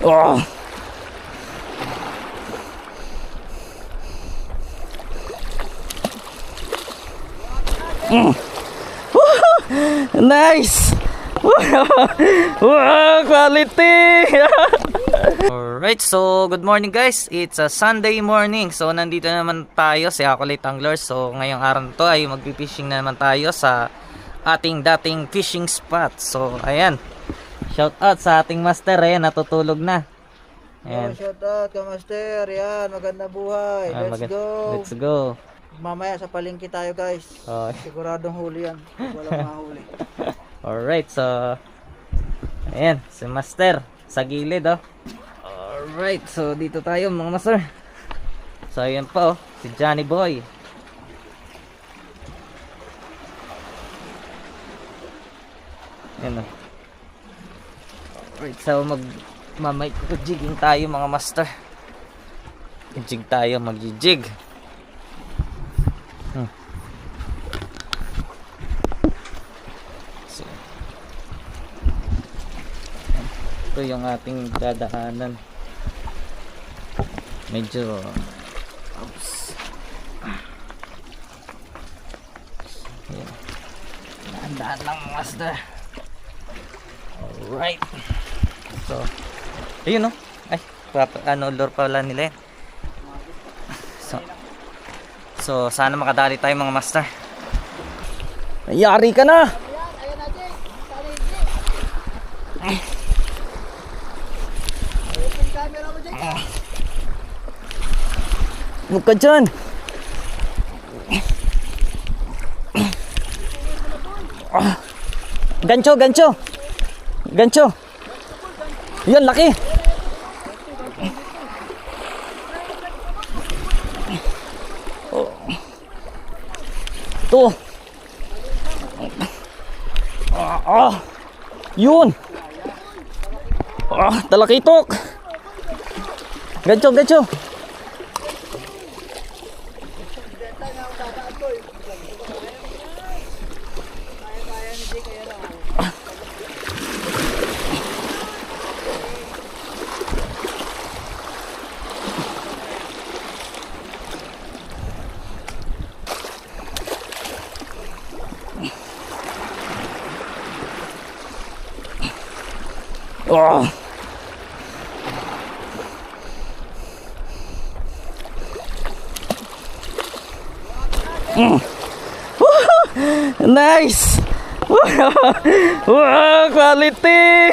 Oh. Nice. Wow, quality. Alright, so good morning guys. It's a Sunday morning. So nandito naman tayo sa Acolate Anglers. So ngayong araw na to ay magpipishing na naman tayo sa ating dating fishing spot. So ayan, shout out sa ating master. Ayan, natutulog na. Ayan. Shout out ka master. Yan, maganda buhay. Let's go. Mamaya sa palengke tayo guys. Siguradong huli yan. Walang mahuli. Alright, so ayan, si master sa gilid oh. Alright, so dito tayo mga master. So ayan pa oh, si Johnny Boy. Ayan oh. Alright, so mag-jigging tayo mga master. Jig tayo, mag-jig. So, ito yung ating dadaanan. Medyo oops. Ayan. Dahan-dahan lang master. Alright. So, ayun oh. Ay, lure pala nila yan. So, sana makadali tayo mga master. Yari ka na! Ayan na Jake. Sana Jake. Open camera mo Jake. Huwag ka dyan! Gancho! Yan, laki! Ito! Yun! Talakitok! Gancho! Oh. Nice. Wow, quality.